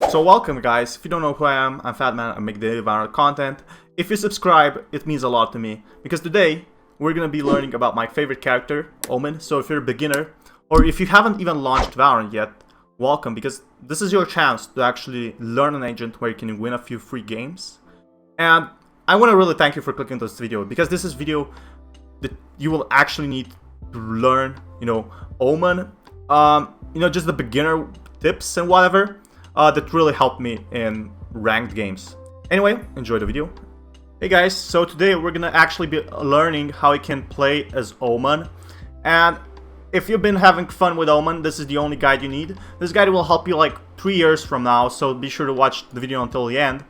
So welcome guys, if you don't know who I am, I'm Fatman, I make daily Valorant content. If you subscribe, it means a lot to me, because today we're gonna be learning about my favorite character, OMEN. So if you're a beginner, or if you haven't even launched Valorant yet, welcome, because this is your chance to actually learn an agent where you can win a few free games. And I want to really thank you for clicking this video, because this is video that you will actually need to learn, OMEN, just the beginner tips and whatever. That really helped me in ranked games. Anyway, enjoy the video. Hey guys, so today we're gonna actually be learning how you can play as OMEN. And if you've been having fun with OMEN, this is the only guide you need. This guide will help you like 3 years from now, so be sure to watch the video until the end.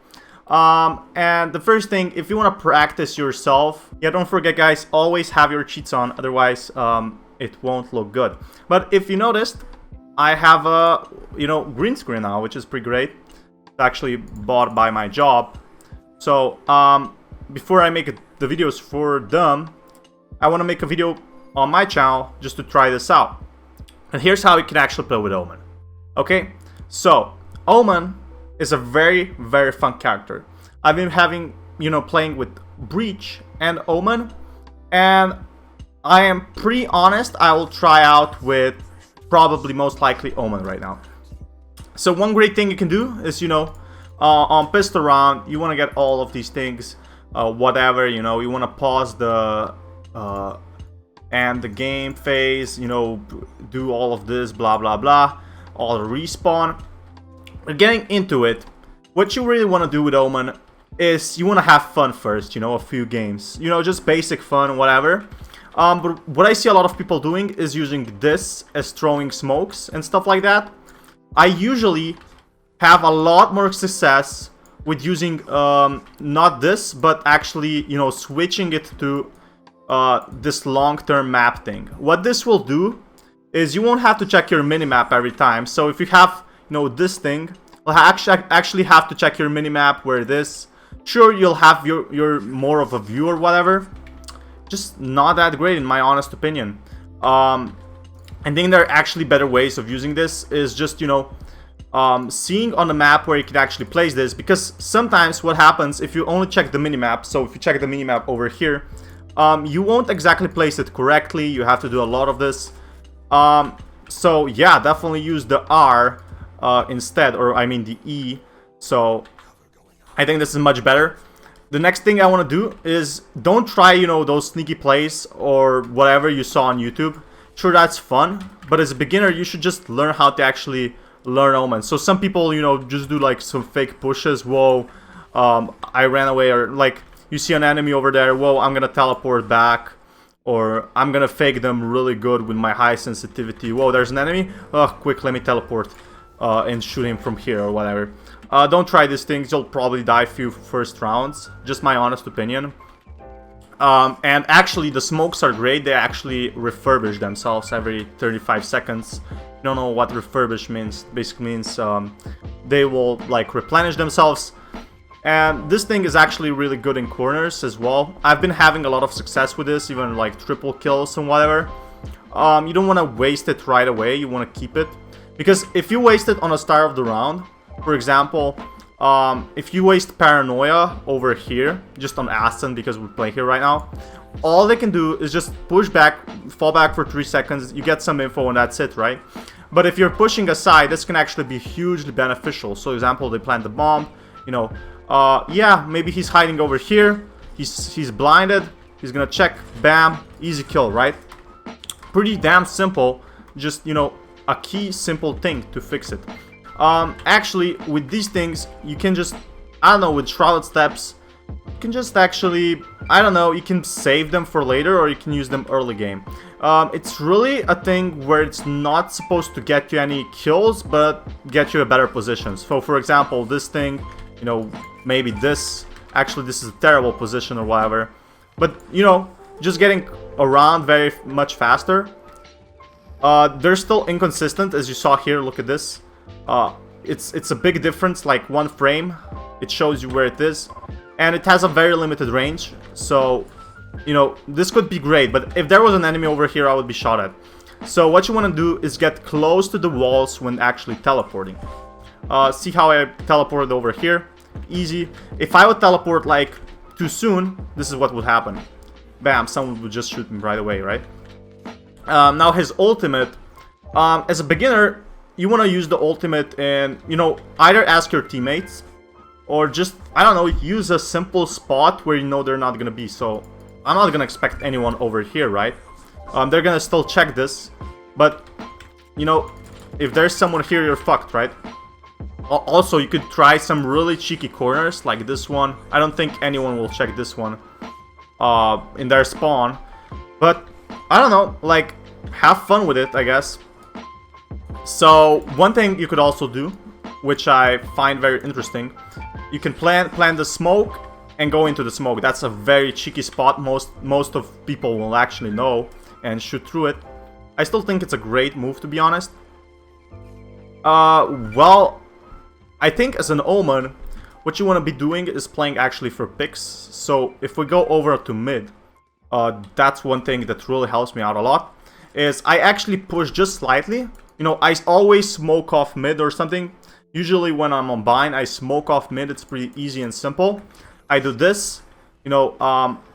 And the first thing, if you want to practice yourself, don't forget guys, always have your cheats on, otherwise it won't look good. But if you noticed, I have a green screen now, which is pretty great. It's actually bought by my job. So before I make the videos for them, I want to make a video on my channel just to try this out. And here's how you can actually play with OMEN. Okay, so OMEN is a very fun character. I've been having playing with Breach and OMEN, and I am pretty honest, I will try out with probably most likely OMEN right now. So one great thing you can do is on pistol round, you want to get all of these things, whatever, you want to pause the and the game phase, do all of this, blah blah blah, all the respawn. But getting into it, what you really want to do with OMEN is you want to have fun first, a few games, just basic fun, whatever. But what I see a lot of people doing is using this as throwing smokes and stuff like that. I usually have a lot more success with using not this, but actually switching it to this long-term map thing. What this will do is you won't have to check your minimap every time. So if you have this thing, you'll actually have to check your minimap where this. Sure, you'll have your more of a view or whatever. Just not that great in my honest opinion. I think there are actually better ways of using this, is just seeing on the map where you can actually place this, because sometimes what happens if you only check the minimap, so if you check the minimap over here, you won't exactly place it correctly. You have to do a lot of this. So yeah, definitely use the R instead, or I mean the E. So I think this is much better. The next thing I want to do is don't try, those sneaky plays or whatever you saw on YouTube. Sure, that's fun, but as a beginner, you should just learn how to actually learn OMEN. So some people, just do like some fake pushes. Whoa, I ran away, or like you see an enemy over there. Whoa, I'm gonna teleport back, or I'm gonna fake them really good with my high sensitivity. Whoa, there's an enemy. Oh, quick, let me teleport and shoot him from here or whatever. Don't try these things, you'll probably die a few first rounds, just my honest opinion. And actually the smokes are great, they actually refurbish themselves every 35 seconds. You don't know what refurbish means, basically means they will like replenish themselves. And this thing is actually really good in corners as well. I've been having a lot of success with this, even like triple kills and whatever. You don't want to waste it right away, you want to keep it. Because if you waste it on the start of the round, for example, if you waste Paranoia over here, just on Ascent, because we play here right now, all they can do is just push back, fall back for 3 seconds, you get some info and that's it, right? But if you're pushing aside, this can actually be hugely beneficial. So example, they plant the bomb, yeah, maybe he's hiding over here, he's blinded, he's gonna check, bam, easy kill, right? Pretty damn simple, just, a key simple thing to fix it. Actually, with these things, you can just, I don't know, with Shrouded Steps, you can just actually, I don't know, you can save them for later, or you can use them early game. It's really a thing where it's not supposed to get you any kills, but get you a better position. So for example, this thing, maybe this, actually this is a terrible position or whatever, but just getting around very much faster. They're still inconsistent, as you saw here, look at this. It's a big difference, like 1 frame, it shows you where it is, and it has a very limited range, so, this could be great, but if there was an enemy over here, I would be shot at. So what you want to do is get close to the walls when actually teleporting. See how I teleported over here? Easy. If I would teleport like too soon, this is what would happen. Bam, someone would just shoot me right away, right? Now his ultimate, as a beginner, you want to use the ultimate and, you know, either ask your teammates or just, I don't know, use a simple spot where you know they're not gonna be. So I'm not gonna expect anyone over here, right? They're gonna still check this, but you know, if there's someone here, you're fucked, right? Also, you could try some really cheeky corners like this one. I don't think anyone will check this one in their spawn, but I don't know, like, have fun with it, I guess. So one thing you could also do, which I find very interesting, you can plant the smoke and go into the smoke. That's a very cheeky spot. Most of people will actually know and shoot through it. I still think it's a great move, to be honest. Well, I think as an Omen, what you want to be doing is playing actually for picks. So if we go over to mid, that's one thing that really helps me out a lot, is I actually push just slightly. You know, I always smoke off mid or something. Usually when I'm on bind, I smoke off mid. It's pretty easy and simple. I do this, you know,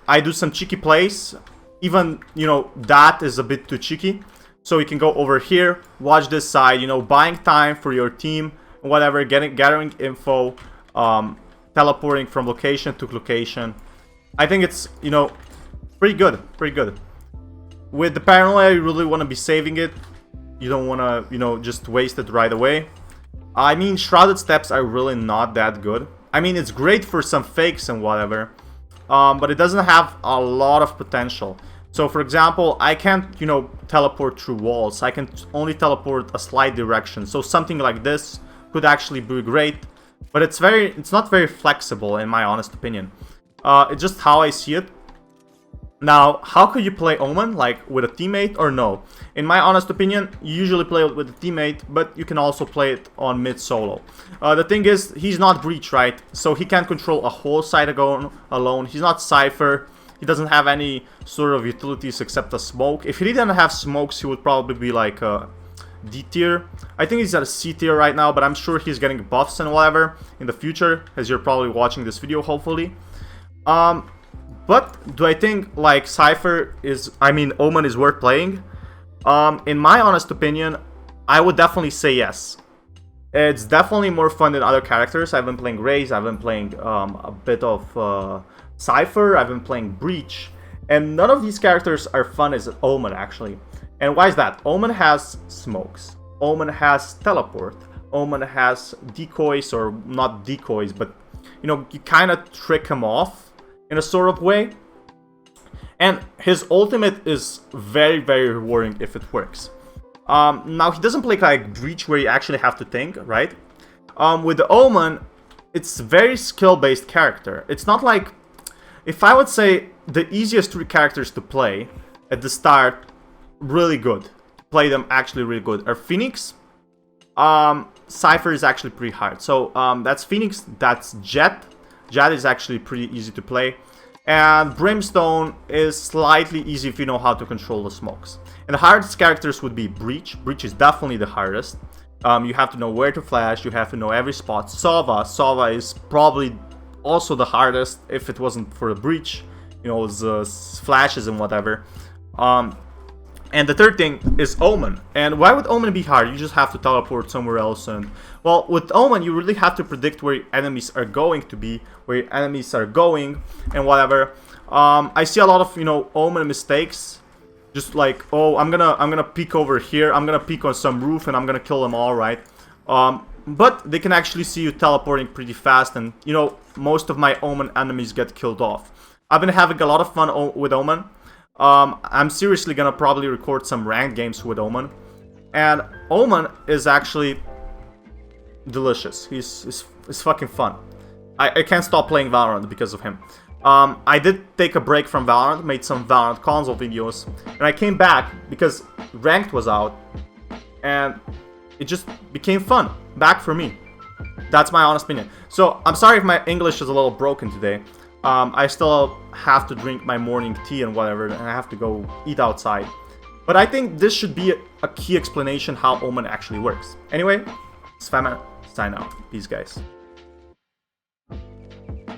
I do some cheeky plays. Even, you know, that is a bit too cheeky. So you can go over here, watch this side, you know, buying time for your team, whatever, gathering info, teleporting from location to location. I think it's, you know, pretty good, pretty good. With the paranoia, you really want to be saving it. You don't want to, you know, just waste it right away. I mean, shrouded steps are really not that good. I mean, it's great for some fakes and whatever, but it doesn't have a lot of potential. So, for example, I can't, you know, teleport through walls. I can only teleport a slight direction. So something like this could actually be great, but it's not very flexible in my honest opinion. It's just how I see it. Now, how could you play Omen? Like, with a teammate or no? In my honest opinion, you usually play it with a teammate, but you can also play it on mid solo. The thing is, he's not Breach, right? So he can't control a whole side alone. He's not Cypher. He doesn't have any sort of utilities except a smoke. If he didn't have smokes, he would probably be like a D tier. I think he's at a C tier right now, but I'm sure he's getting buffs and whatever in the future, as you're probably watching this video, hopefully. But do I think like Cypher is, I mean, Omen is worth playing? In my honest opinion, I would definitely say yes. It's definitely more fun than other characters. I've been playing Raze, I've been playing a bit of Cypher, I've been playing Breach, and none of these characters are fun as Omen actually. And why is that? Omen has smokes, Omen has teleport, Omen has decoys, or not decoys, but you know, you kind of trick him off in a sort of way. And his ultimate is very, very rewarding if it works. Now, he doesn't play like Breach where you actually have to think, right? With the Omen, it's very skill-based character. It's not like, if I would say the easiest 3 characters to play at the start, really good. Play them actually really good. Are Phoenix, Cypher is actually pretty hard. So that's Phoenix, that's Jet. Jet is actually pretty easy to play. And Brimstone is slightly easy if you know how to control the smokes. And the hardest characters would be Breach. Breach is definitely the hardest. You have to know where to flash, you have to know every spot. Sova is probably also the hardest if it wasn't for the Breach. You know, the flashes and whatever. And the third thing is Omen. And why would Omen be hard? You just have to teleport somewhere else. And well, with Omen, you really have to predict where your enemies are going to be, where your enemies are going, and whatever. I see a lot of, you know, Omen mistakes. Just like, oh, I'm gonna peek over here. I'm gonna peek on some roof, and I'm gonna kill them all, right? But they can actually see you teleporting pretty fast, and you know, most of my Omen enemies get killed off. I've been having a lot of fun with Omen. I'm seriously gonna probably record some ranked games with Omen, and Omen is actually delicious. He's fucking fun. I can't stop playing Valorant because of him. I did take a break from Valorant, made some Valorant console videos, and I came back because ranked was out, and it just became fun back for me. That's my honest opinion. So I'm sorry if my English is a little broken today. I still have to drink my morning tea and whatever, and I have to go eat outside. But I think this should be a key explanation how Omen actually works. Anyway, it's Fatman. sign out. Peace, guys.